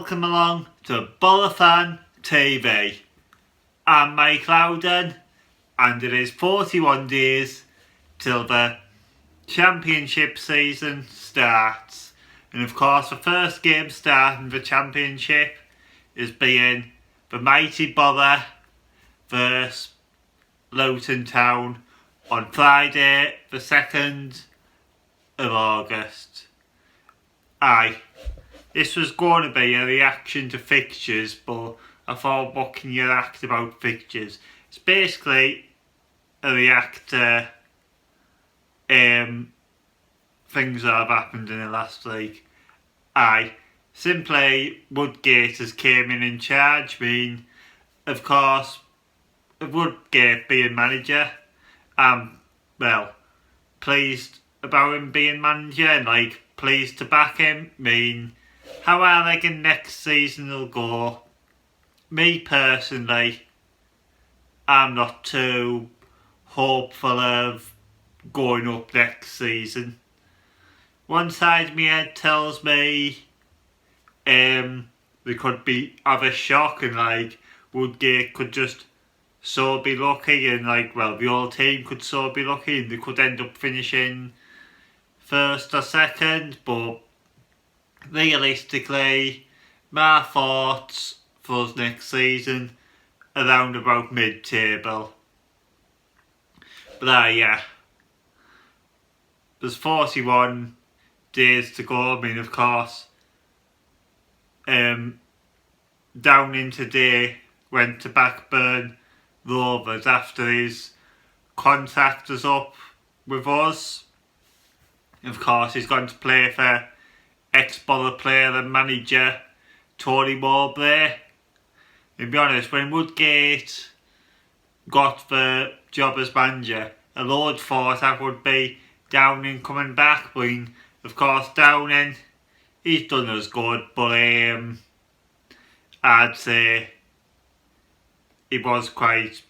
welcome along to Boro Fan TV. I'm Mikelouden and it is 41 days till the championship season starts. And of course the first game starting the championship is being the mighty Boro versus Luton Town on Friday the 2nd of August. This was going to be a reaction to Fixtures, but I thought, what can you react about Fixtures? It's basically a react to things that have happened in the last week. Simply Woodgate has came in charge, of course, of Woodgate being manager. Pleased about him being manager and pleased to back him. How I reckon next season will go. Me personally, I'm not too hopeful of going up next season. One side of my head tells me we could have a shock and Woodgate could just so be lucky and the whole team could so be lucky and they could end up finishing first or second, but realistically my thoughts for us next season around about mid-table. But there's 41 days to go. Of course, Downing today went to Blackburn Rovers after his contract was up with us. Of course, he's going to play for ex-Boro player and manager Tony Mowbray. To be honest, when Woodgate got the job as manager, a lot thought that would be Downing coming back. Of course, Downing, he's done us good, but I'd say he was quite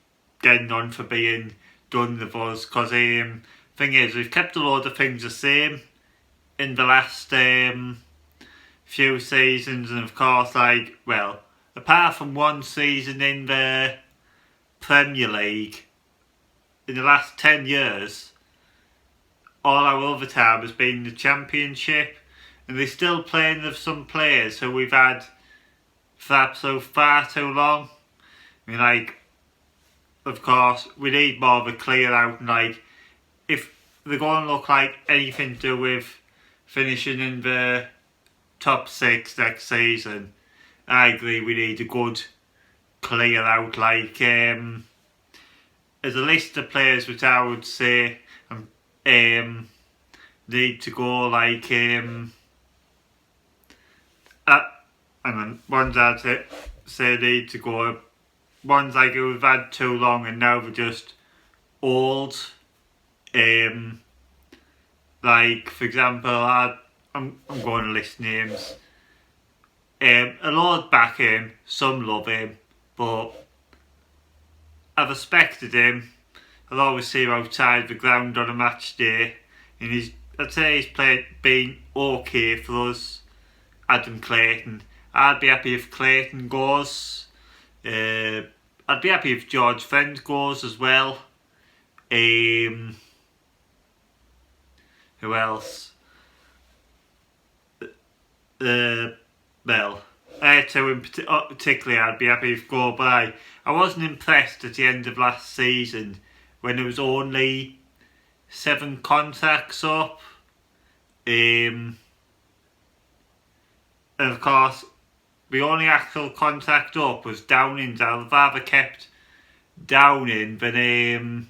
getting on for being done with us, because thing is, we've kept a load of things the same in the last few seasons, and of course, apart from one season in the Premier League, in the last 10 years, all our other time has been the Championship, and they're still playing with some players who we've had for so far too long. Of course, we need more of a clear out, and if they're going to look like anything to do with finishing in the top 6 next season, I agree we need a good clear out. As a list of players which I would say need to go, ones I'd say need to go, ones we've had too long and now they're just old. For example, I'm going to list names. A lot back him, some love him, but I've respected him. I'll always see him outside the ground on a match day, and I'd say he's been okay for us. Adam Clayton. I'd be happy if Clayton goes. I'd be happy if George Friend goes as well. Who else? Two in particularly I'd be happy if go by. I wasn't impressed at the end of last season when there was only 7 contracts up. And of course, the only actual contract up was Downing's. I'd rather kept Downing than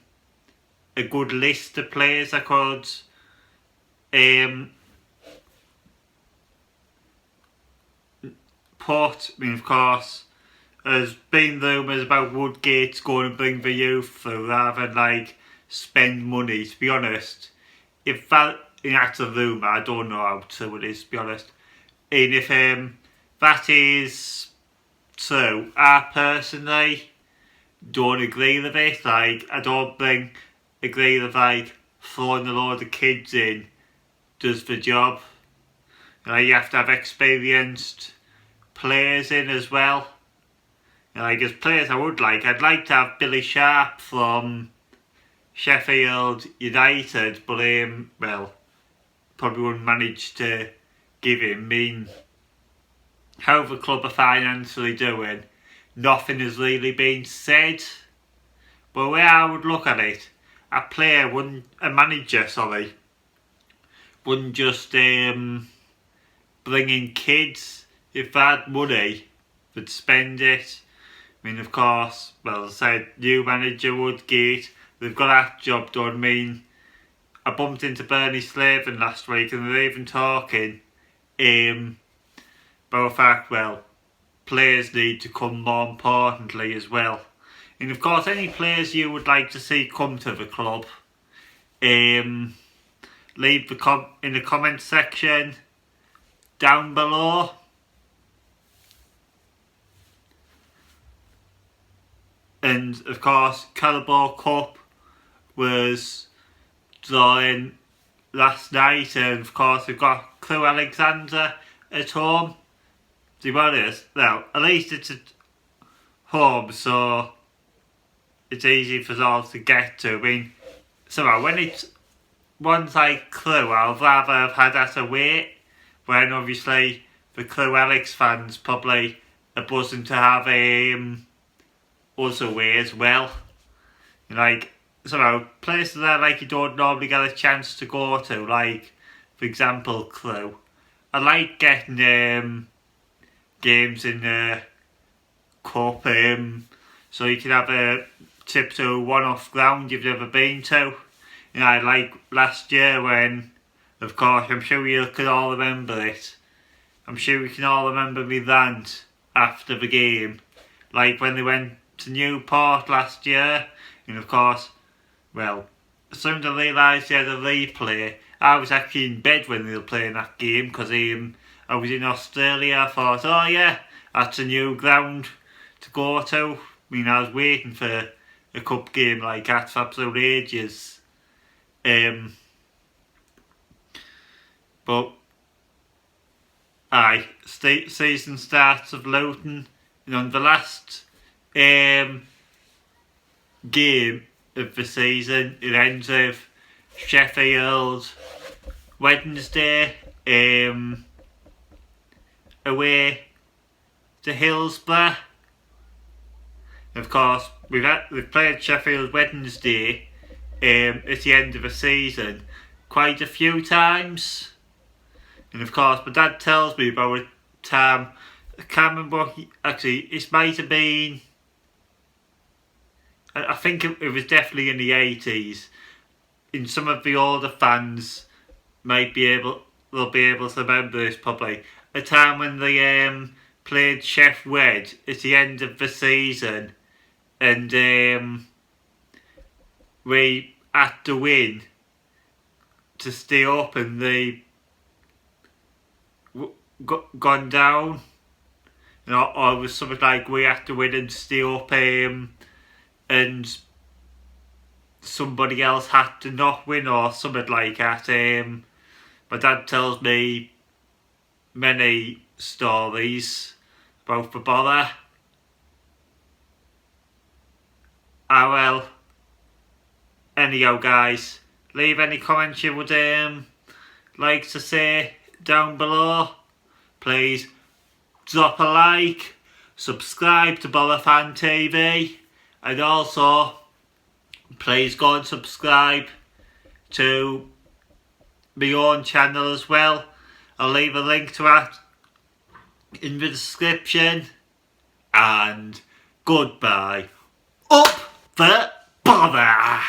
a good list of players I could put. Of course, there's been rumours about Woodgate's going to bring the youth through rather than spend money. To be honest, if that's a rumour, I don't know how true it is, to be honest. And if that is true, I personally don't agree with it. I don't agree with throwing a load of kids in does the job. You have to have experienced players in as well. Like, as players I'd like to have Billy Sharp from Sheffield United, but well, probably wouldn't manage to give him. I mean, how the club are financially doing, nothing has really been said. But where I would look at it, a manager, wouldn't just bring in kids. If they had money, they'd spend it. I mean, of course, well, as I said, new manager Woodgate, they've got that job done. I mean, I bumped into Bernie Slaven last week and they're even talking about the fact, well, players need to come more importantly as well. And of course, any players you would like to see come to the club, leave in the comment section down below. And of course, Carabao Cup was drawn last night, and of course we've got Crewe Alexandra at home. To be honest, well, at least it's at home, so it's easy for us to get to. I mean, somehow when it's ones like Crewe, I'd rather have had that away, when obviously the Crewe Alex fans probably are buzzing to have us away as well. Like, somehow places that like you don't normally get a chance to go to, like for example Crewe. I like getting games in the cup, so you can have a trip to a one-off ground you've never been to. You know, like last year when, of course, I'm sure you can all remember it. I'm sure we can all remember me rant after the game, like when they went to Newport last year, and of course, well, as soon as I realised they had a replay, I was actually in bed when they were playing that game, because I was in Australia. I thought, oh yeah, that's a new ground to go to. I mean, I was waiting for a cup game like that for absolute ages. But season starts of Luton, and on the last game of the season, it ends with Sheffield Wednesday away to Hillsborough. Of course, we've played Sheffield Wednesday at the end of the season quite a few times, and of course my dad tells me about a time, I can't remember, actually it might have been, I think it was definitely in the 80s, and some of the older fans they'll be able to remember this probably, a time when they played Sheff Wed at the end of the season, and we had to win to stay up, and they gone down, you know, or it was something like we had to win and stay up, and somebody else had to not win or something like that. My dad tells me many stories about the Boro. Ah well, anyhow guys, leave any comments you would like to say down below. Please drop a like, subscribe to Boro Fan TV, and also please go and subscribe to my own channel as well. I'll leave a link to that in the description, and goodbye. Up the Boro!